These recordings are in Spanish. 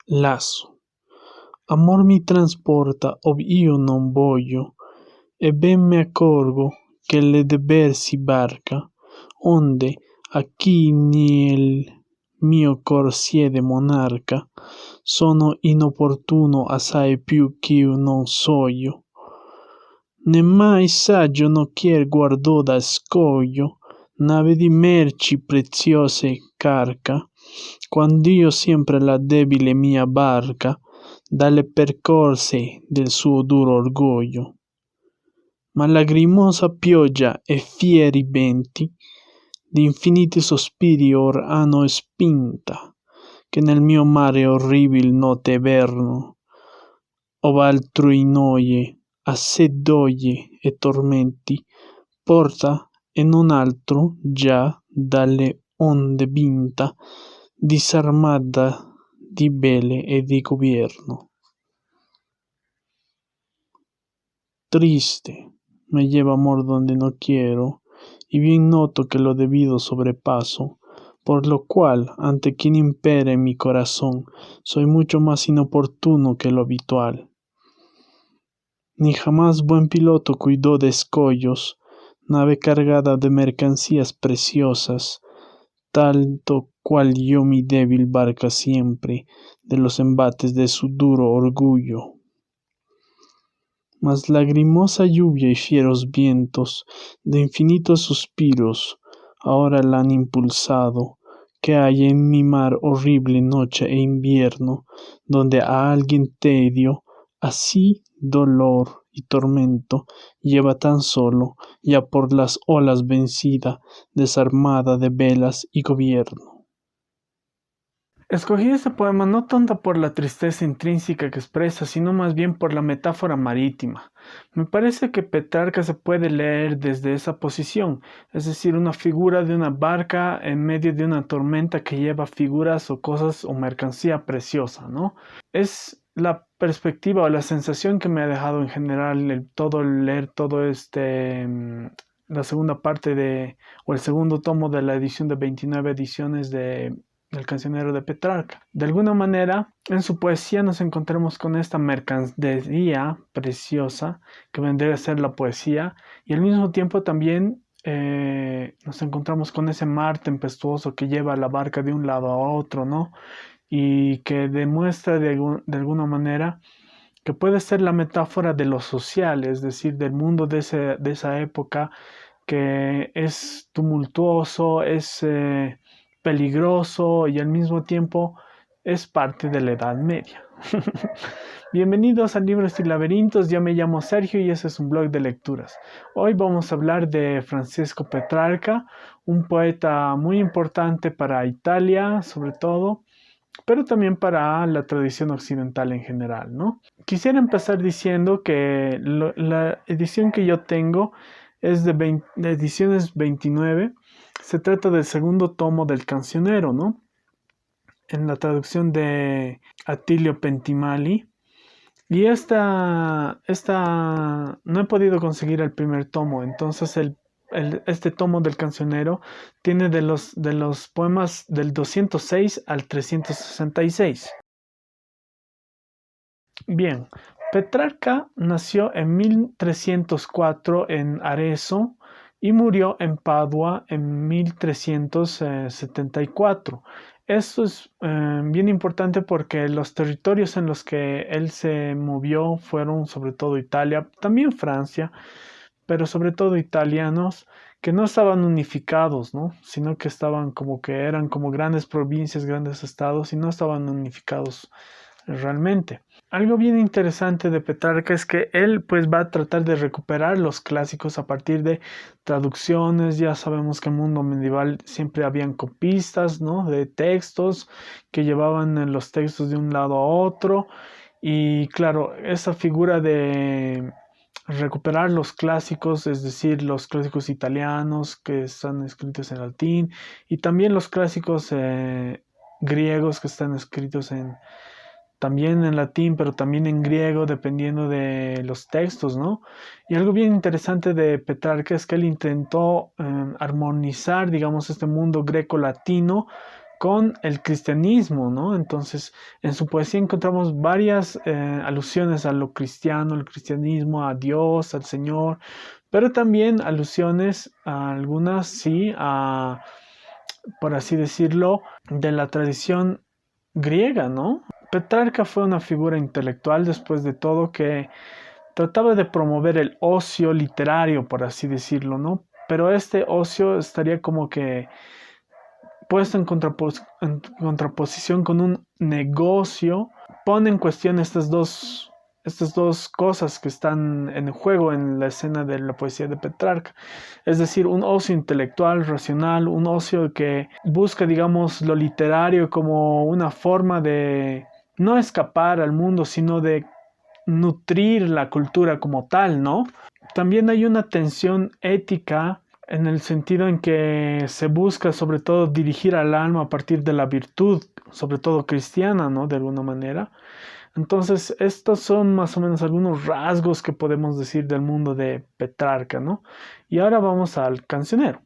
Lasso. Amor mi trasporta, ov io non voglio, e ben me accorgo che le deber si barca, onde a chi nel mio cor siede monarca, sono inopportuno assai più ch'io non soglio. Né mai saggio no chier guardò da scoglio, nave di merci preziose carca, quand'io sempre la debile mia barca dalle percorse del suo duro orgoglio. Ma lagrimosa pioggia e fieri venti d'infiniti sospiri or hanno spinta, che nel mio mare orribil notte verno, ov altrui noie, a sé doglie e tormenti, porta e non altro già dalle onde vinta, disarmata di vele e di gobierno. Triste, me lleva amor donde no quiero, y bien noto que lo debido sobrepaso, por lo cual, ante quien impere en mi corazón, soy mucho más inoportuno que lo habitual. Ni jamás buen piloto cuidó de escollos, nave cargada de mercancías preciosas, tanto cual yo mi débil barca siempre, de los embates de su duro orgullo. Mas lagrimosa lluvia y fieros vientos de infinitos suspiros ahora la han impulsado, que hay en mi mar horrible noche e invierno, donde a alguien tedio, así dolor y tormento lleva tan solo, ya por las olas vencida, desarmada de velas y gobierno. Escogí este poema no tanto por la tristeza intrínseca que expresa, sino más bien por la metáfora marítima. Me parece que Petrarca se puede leer desde esa posición, es decir, una figura de una barca en medio de una tormenta que lleva figuras o cosas o mercancía preciosa, ¿no? Es la perspectiva o la sensación que me ha dejado en general leer todo la segunda parte o el segundo tomo de la edición de 29 ediciones del cancionero de Petrarca. De alguna manera, en su poesía nos encontramos con esta mercadería preciosa que vendría a ser la poesía, y al mismo tiempo también nos encontramos con ese mar tempestuoso que lleva la barca de un lado a otro, ¿no? Y que demuestra de alguna manera que puede ser la metáfora de lo social, es decir, del mundo de esa época, que es tumultuoso, es peligroso y al mismo tiempo es parte de la Edad Media. Bienvenidos a Libros y Laberintos, yo me llamo Sergio y ese es un blog de lecturas. Hoy vamos a hablar de Francesco Petrarca, un poeta muy importante para Italia, sobre todo, pero también para la tradición occidental en general, ¿no? Quisiera empezar diciendo que la edición que yo tengo es de ediciones 29. Se trata del segundo tomo del Cancionero, ¿no? En la traducción de Attilio Pentimali. Y no he podido conseguir el primer tomo, entonces este tomo del Cancionero tiene de los poemas del 206 al 366. Bien, Petrarca nació en 1304 en Arezzo y murió en Padua en 1374. Esto es bien importante porque los territorios en los que él se movió fueron sobre todo Italia, también Francia, pero sobre todo italianos que no estaban unificados, ¿no? Sino que estaban como que eran como grandes provincias, grandes estados y no estaban unificados realmente. Algo bien interesante de Petrarca es que él pues va a tratar de recuperar los clásicos a partir de traducciones. Ya sabemos que en el mundo medieval siempre habían copistas, ¿no? De textos que llevaban los textos de un lado a otro. Y claro, esa figura de recuperar los clásicos, es decir, los clásicos italianos que están escritos en latín y también los clásicos griegos que están escritos también en latín, pero también en griego, dependiendo de los textos, ¿no? Y algo bien interesante de Petrarca es que él intentó armonizar, digamos, este mundo greco-latino con el cristianismo, ¿no? Entonces, en su poesía encontramos varias alusiones a lo cristiano, al cristianismo, a Dios, al Señor, pero también alusiones a algunas, sí, a, por así decirlo, de la tradición griega, ¿no? Petrarca fue una figura intelectual, después de todo, que trataba de promover el ocio literario, por así decirlo, ¿no? Pero este ocio estaría como que puesto en contraposición con un negocio. Pone en cuestión estas dos cosas que están en juego en la escena de la poesía de Petrarca. Es decir, un ocio intelectual, racional, un ocio que busca, digamos, lo literario como una forma de no escapar al mundo, sino de nutrir la cultura como tal, ¿no? También hay una tensión ética en el sentido en que se busca sobre todo dirigir al alma a partir de la virtud, sobre todo cristiana, ¿no? De alguna manera. Entonces, estos son más o menos algunos rasgos que podemos decir del mundo de Petrarca, ¿no? Y ahora vamos al cancionero.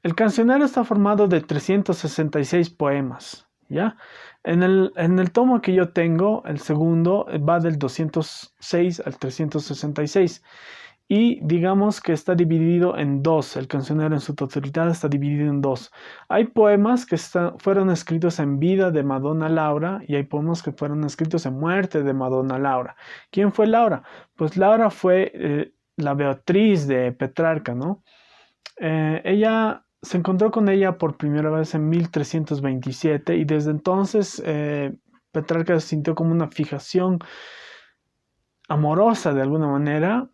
El cancionero está formado de 366 poemas, ¿ya? En el tomo que yo tengo, el segundo va del 206 al 366 y digamos que está dividido en dos. El cancionero en su totalidad está dividido en dos. Hay poemas que fueron escritos en vida de Madonna Laura y hay poemas que fueron escritos en muerte de Madonna Laura. ¿Quién fue Laura? Pues Laura fue la Beatriz de Petrarca, ¿no? Ella se encontró con ella por primera vez en 1327 y desde entonces Petrarca sintió como una fijación amorosa de alguna manera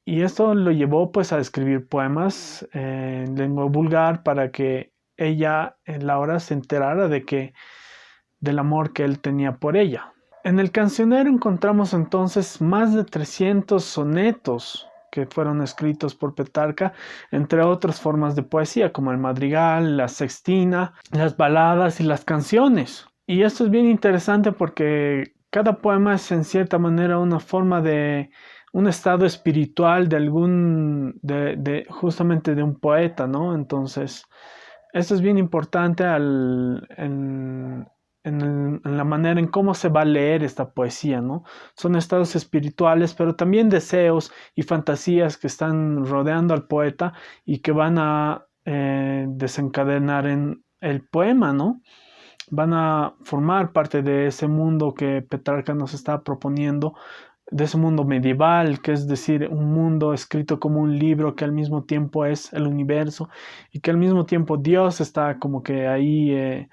y esto lo llevó pues a escribir poemas en lengua vulgar para que ella, Laura, se enterara del amor que él tenía por ella. En el cancionero encontramos entonces más de 300 sonetos que fueron escritos por Petrarca, entre otras formas de poesía como el madrigal, la sextina, las baladas y las canciones. Y esto es bien interesante porque cada poema es en cierta manera una forma de un estado espiritual de justamente de un poeta, ¿no? Entonces, esto es bien importante en la manera en cómo se va a leer esta poesía, ¿no? Son estados espirituales, pero también deseos y fantasías que están rodeando al poeta y que van a desencadenar en el poema, ¿no? Van a formar parte de ese mundo que Petrarca nos está proponiendo, de ese mundo medieval, que es decir, un mundo escrito como un libro que al mismo tiempo es el universo y que al mismo tiempo Dios está como que ahí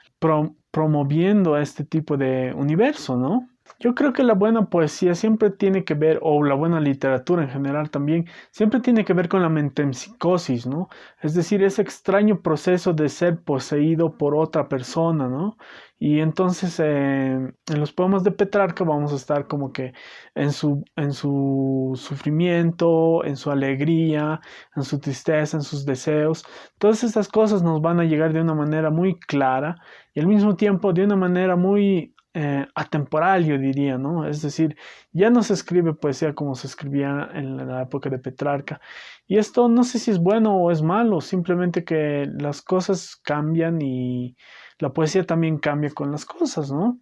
promoviendo este tipo de universo, ¿no? Yo creo que la buena poesía siempre tiene que ver, o la buena literatura en general también, siempre tiene que ver con la metempsicosis, ¿no? Es decir, ese extraño proceso de ser poseído por otra persona, ¿no? Y entonces en los poemas de Petrarca vamos a estar como que en su sufrimiento, en su alegría, en su tristeza, en sus deseos. Todas estas cosas nos van a llegar de una manera muy clara y al mismo tiempo de una manera muy atemporal, yo diría, ¿no? Es decir, ya no se escribe poesía como se escribía en la época de Petrarca. Y esto no sé si es bueno o es malo, simplemente que las cosas cambian y la poesía también cambia con las cosas, ¿no?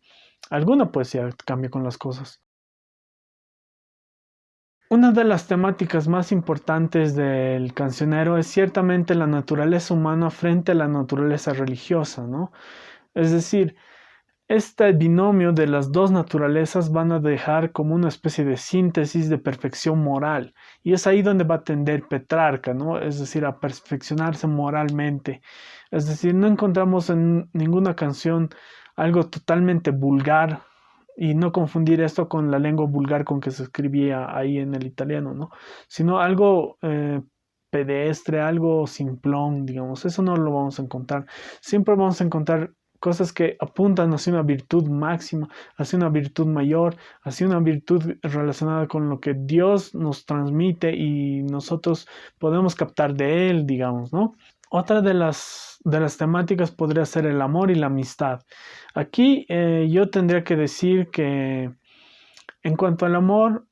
Alguna poesía cambia con las cosas. Una de las temáticas más importantes del cancionero es ciertamente la naturaleza humana frente a la naturaleza religiosa, ¿no? Es decir, este binomio de las dos naturalezas van a dejar como una especie de síntesis de perfección moral. Y es ahí donde va a tender Petrarca, ¿no? Es decir, a perfeccionarse moralmente. Es decir, no encontramos en ninguna canción algo totalmente vulgar y no confundir esto con la lengua vulgar con que se escribía ahí en el italiano, ¿no? Sino algo pedestre, algo simplón, digamos. Eso no lo vamos a encontrar. Siempre vamos a encontrar cosas que apuntan hacia una virtud máxima, hacia una virtud mayor, hacia una virtud relacionada con lo que Dios nos transmite y nosotros podemos captar de Él, digamos, ¿no? Otra de las temáticas podría ser el amor y la amistad. Aquí yo tendría que decir que en cuanto al amor,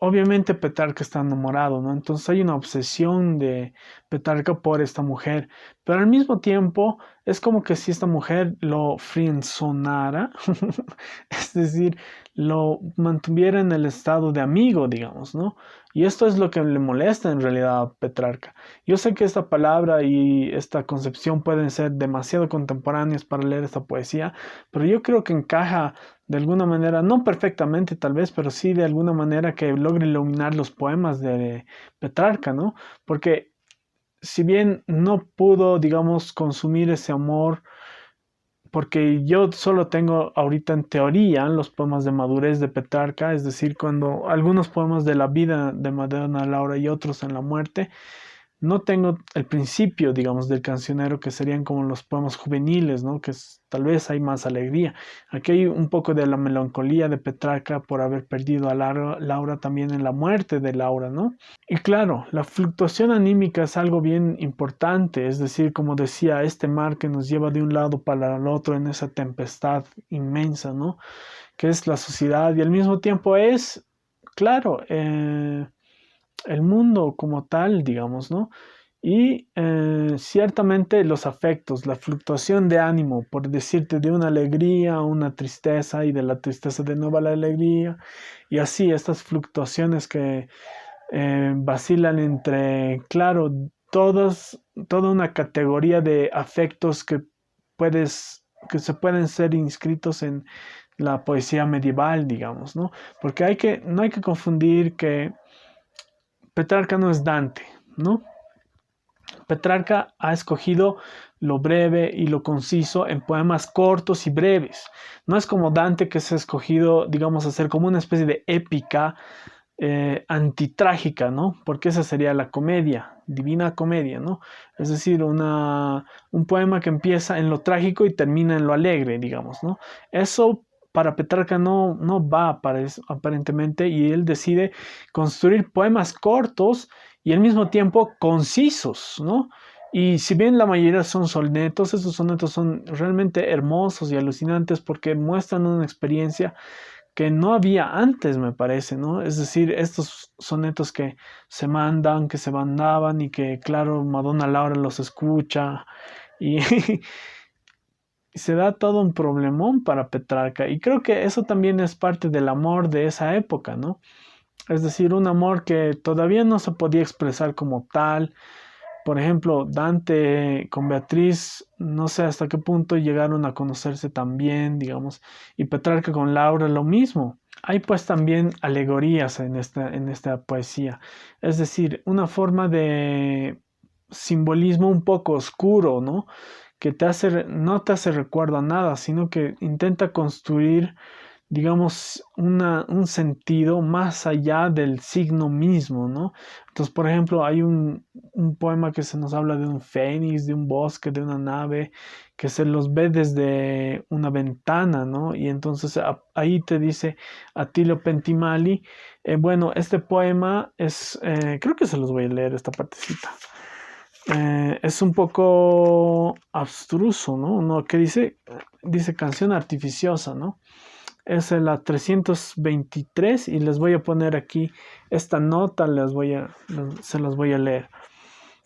obviamente Petrarca está enamorado, ¿no? Entonces hay una obsesión de Petrarca por esta mujer, pero al mismo tiempo es como que si esta mujer lo friendzonara, es decir, lo mantuviera en el estado de amigo, digamos, ¿no? Y esto es lo que le molesta en realidad a Petrarca. Yo sé que esta palabra y esta concepción pueden ser demasiado contemporáneas para leer esta poesía, pero yo creo que encaja de alguna manera, no perfectamente tal vez, pero sí de alguna manera que logre iluminar los poemas de Petrarca, ¿no? Porque si bien no pudo, digamos, consumir ese amor, porque yo solo tengo ahorita en teoría los poemas de madurez de Petrarca, es decir, cuando algunos poemas de la vida de Madonna Laura y otros en la muerte, no tengo el principio, digamos, del cancionero, que serían como los poemas juveniles, ¿no? Tal vez hay más alegría. Aquí hay un poco de la melancolía de Petrarca por haber perdido a Laura también en la muerte de Laura, ¿no? Y claro, la fluctuación anímica es algo bien importante, es decir, como decía, este mar que nos lleva de un lado para el otro en esa tempestad inmensa, ¿no? Que es la sociedad y al mismo tiempo es, claro, el mundo como tal, digamos, ¿no? Y ciertamente los afectos, la fluctuación de ánimo, por decirte, de una alegría a una tristeza y de la tristeza de nuevo a la alegría, y así estas fluctuaciones que vacilan entre, claro, toda una categoría de afectos que se pueden ser inscritos en la poesía medieval, digamos, ¿no? Porque no hay que confundir que Petrarca no es Dante, ¿no? Petrarca ha escogido lo breve y lo conciso en poemas cortos y breves. No es como Dante, que se ha escogido, digamos, hacer como una especie de épica antitrágica, ¿no? Porque esa sería la comedia, divina comedia, ¿no? Es decir, un poema que empieza en lo trágico y termina en lo alegre, digamos, ¿no? Eso para Petrarca no va aparentemente, y él decide construir poemas cortos y al mismo tiempo concisos, ¿no? Y si bien la mayoría son sonetos, esos sonetos son realmente hermosos y alucinantes porque muestran una experiencia que no había antes, me parece, ¿no? Es decir, estos sonetos que se mandan, que se mandaban y que, claro, Madonna Laura los escucha y se da todo un problemón para Petrarca. Y creo que eso también es parte del amor de esa época, ¿no? Es decir, un amor que todavía no se podía expresar como tal. Por ejemplo, Dante con Beatriz, no sé hasta qué punto llegaron a conocerse tan bien, digamos, y Petrarca con Laura lo mismo. Hay pues también alegorías en esta poesía, es decir, una forma de simbolismo un poco oscuro, ¿no? Que no te hace recuerdo a nada, sino que intenta construir, digamos, un sentido más allá del signo mismo, ¿no? Entonces, por ejemplo, hay un poema que se nos habla de un fénix, de un bosque, de una nave, que se los ve desde una ventana, ¿no? Y entonces ahí te dice Attilio Pentimali. Bueno, este poema creo que se los voy a leer esta partecita. Es un poco abstruso, ¿no? ¿No? ¿Qué dice? Dice canción artificiosa, ¿no? Es la 323 y les voy a poner aquí esta nota, se las voy a leer.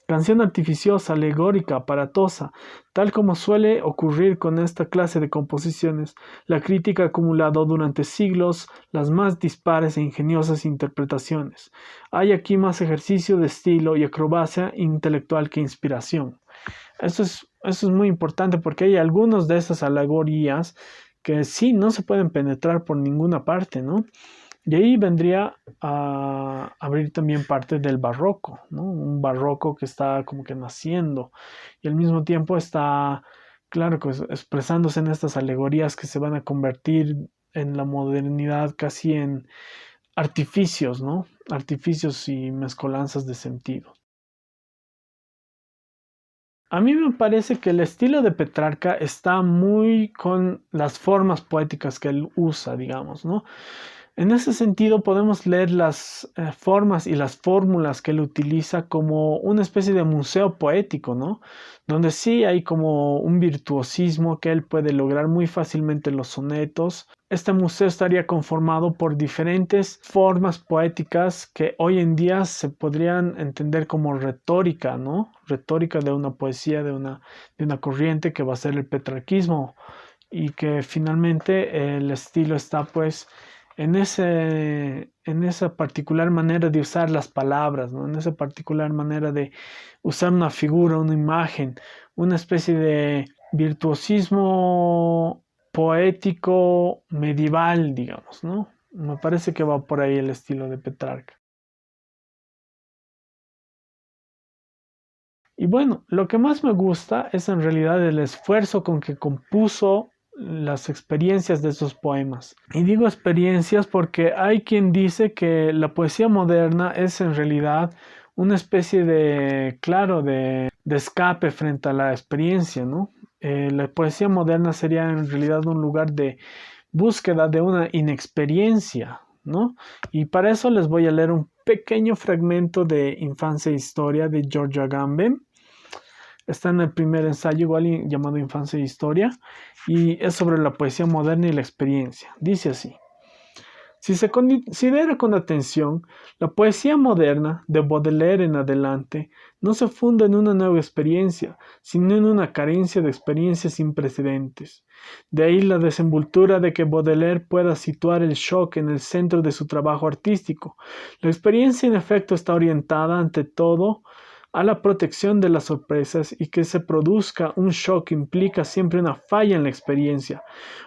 Canción artificiosa, alegórica, aparatosa, tal como suele ocurrir con esta clase de composiciones, la crítica ha acumulado durante siglos las más dispares e ingeniosas interpretaciones. Hay aquí más ejercicio de estilo y acrobacia intelectual que inspiración. Eso es muy importante porque hay algunas de esas alegorías que sí no se pueden penetrar por ninguna parte, ¿no? Y ahí vendría a abrir también parte del barroco, ¿no? Un barroco que está como que naciendo y al mismo tiempo está, claro, pues, expresándose en estas alegorías que se van a convertir en la modernidad casi en artificios, ¿no? Artificios y mezcolanzas de sentido. A mí me parece que el estilo de Petrarca está muy con las formas poéticas que él usa, digamos, ¿no? En ese sentido, podemos leer las formas y las fórmulas que él utiliza como una especie de museo poético, ¿no? Donde sí hay como un virtuosismo que él puede lograr muy fácilmente en los sonetos. Este museo estaría conformado por diferentes formas poéticas que hoy en día se podrían entender como retórica, ¿no? Retórica de una poesía, de una corriente que va a ser el petrarquismo y que finalmente el estilo está pues en esa particular manera de usar las palabras, ¿no? En esa particular manera de usar una figura, una imagen, una especie de virtuosismo poético medieval, digamos, ¿no? Me parece que va por ahí el estilo de Petrarca. Y bueno, lo que más me gusta es en realidad el esfuerzo con que compuso las experiencias de esos poemas. Y digo experiencias porque hay quien dice que la poesía moderna es en realidad una especie de, claro, de escape frente a la experiencia, ¿no? La poesía moderna sería en realidad un lugar de búsqueda de una inexperiencia, ¿no? Y para eso les voy a leer un pequeño fragmento de Infancia e Historia de George Agamben. Está en el primer ensayo igual llamado Infancia e Historia y es sobre la poesía moderna y la experiencia. Dice así: si se considera con atención, la poesía moderna, de Baudelaire en adelante, no se funda en una nueva experiencia, sino en una carencia de experiencias sin precedentes. De ahí la desenvoltura de que Baudelaire pueda situar el shock en el centro de su trabajo artístico. La experiencia, en efecto, está orientada ante todo a la protección de las sorpresas, y que se produzca un shock implica siempre una falla en la experiencia.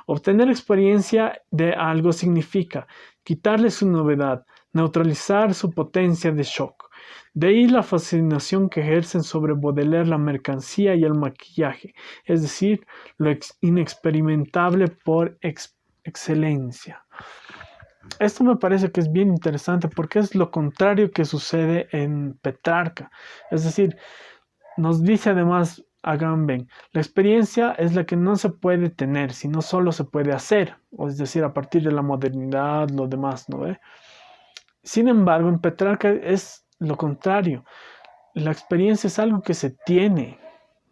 Obtener experiencia de algo significa quitarle su novedad, neutralizar su potencia de shock. De ahí la fascinación que ejercen sobre Baudelaire la mercancía y el maquillaje, es decir, lo inexperimentable por excelencia. Esto me parece que es bien interesante porque es lo contrario que sucede en Petrarca. Es decir, nos dice además Agamben, la experiencia es la que no se puede tener, sino solo se puede hacer, o es decir, a partir de la modernidad, lo demás, ¿no ve? Sin embargo, en Petrarca es lo contrario. La experiencia es algo que se tiene,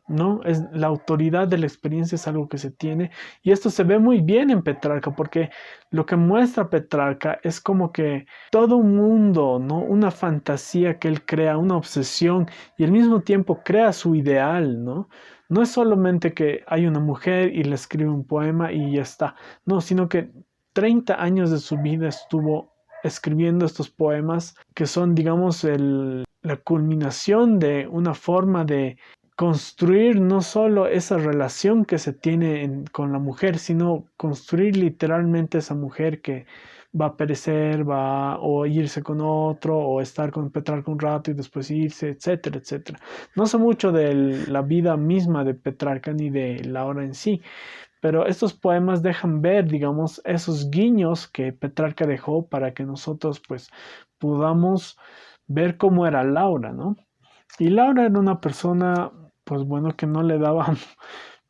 ¿no? Es la autoridad de la experiencia es algo que se tiene, y esto se ve muy bien en Petrarca porque lo que muestra Petrarca es como que todo un mundo, ¿no? Una fantasía que él crea, una obsesión, y al mismo tiempo crea su ideal, ¿no? No es solamente que hay una mujer y le escribe un poema y ya está, no, sino que 30 años de su vida estuvo escribiendo estos poemas que son, digamos, la culminación de una forma de construir no solo esa relación que se tiene con la mujer, sino construir literalmente esa mujer que va a perecer, va o irse con otro, o estar con Petrarca un rato y después irse, etcétera, etcétera. No sé mucho de la vida misma de Petrarca ni de la obra en sí, pero estos poemas dejan ver, digamos, esos guiños que Petrarca dejó para que nosotros pues podamos ver cómo era Laura, ¿no? Y Laura era una persona, pues bueno, que no le daba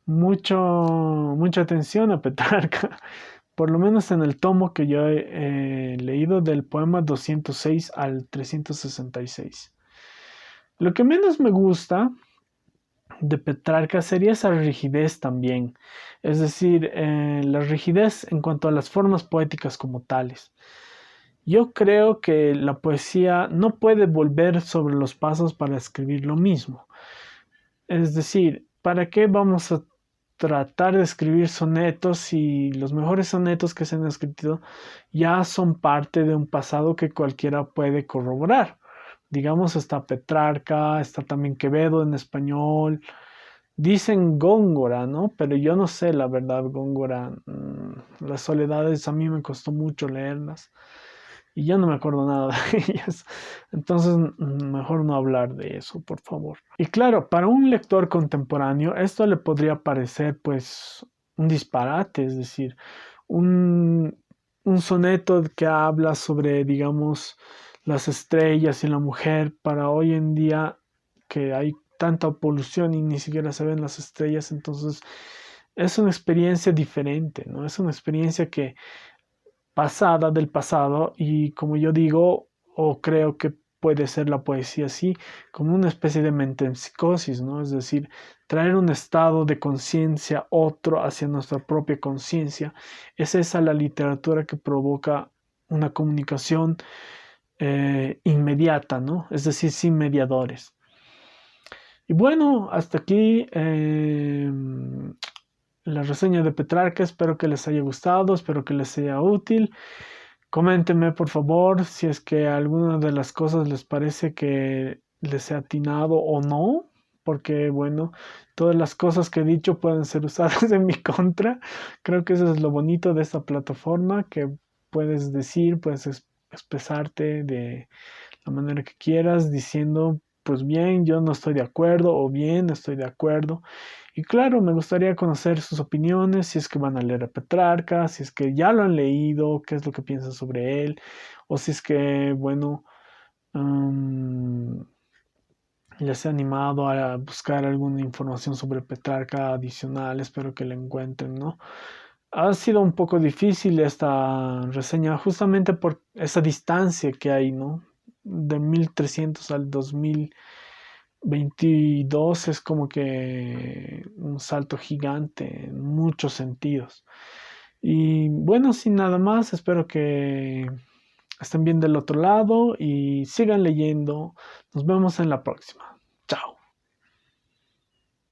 mucha atención a Petrarca, por lo menos en el tomo que yo he leído del poema 206 al 366. Lo que menos me gusta de Petrarca sería esa rigidez también, es decir, la rigidez en cuanto a las formas poéticas como tales. Yo creo que la poesía no puede volver sobre los pasos para escribir lo mismo. Es decir, ¿para qué vamos a tratar de escribir sonetos si los mejores sonetos que se han escrito ya son parte de un pasado que cualquiera puede corroborar? Digamos, está Petrarca, está también Quevedo en español. Dicen Góngora, ¿no? Pero yo no sé la verdad, Góngora. Las soledades a mí me costó mucho leerlas y ya no me acuerdo nada de ellas. Entonces, mejor no hablar de eso, por favor. Y claro, para un lector contemporáneo, esto le podría parecer pues un disparate, es decir, un, un soneto que habla sobre, digamos, las estrellas y la mujer, para hoy en día que hay tanta polución y ni siquiera se ven las estrellas, entonces es una experiencia diferente, ¿no? Es una experiencia que pasada del pasado y como yo digo, o creo que puede ser la poesía así, como una especie de metempsicosis, ¿no? Es decir, traer un estado de conciencia otro hacia nuestra propia conciencia. Es esa la literatura que provoca una comunicación inmediata, ¿no? Es decir, sin mediadores. Y bueno, hasta aquí la reseña de Petrarca. Espero que les haya gustado, espero que les sea útil. Coméntenme por favor si es que alguna de las cosas les parece que les he atinado o no, porque bueno, todas las cosas que he dicho pueden ser usadas en mi contra. Creo que eso es lo bonito de esta plataforma, que puedes decir, puedes expresarte de la manera que quieras, diciendo, pues bien, yo no estoy de acuerdo o bien, estoy de acuerdo. Y claro, me gustaría conocer sus opiniones, si es que van a leer a Petrarca, si es que ya lo han leído, qué es lo que piensan sobre él, o si es que, bueno, um, les he animado a buscar alguna información sobre Petrarca adicional, espero que la encuentren, ¿no? Ha sido un poco difícil esta reseña justamente por esa distancia que hay, ¿no? De 1300 al 2022 es como que un salto gigante en muchos sentidos. Y bueno, sin nada más, espero que estén bien del otro lado y sigan leyendo. Nos vemos en la próxima. Chao.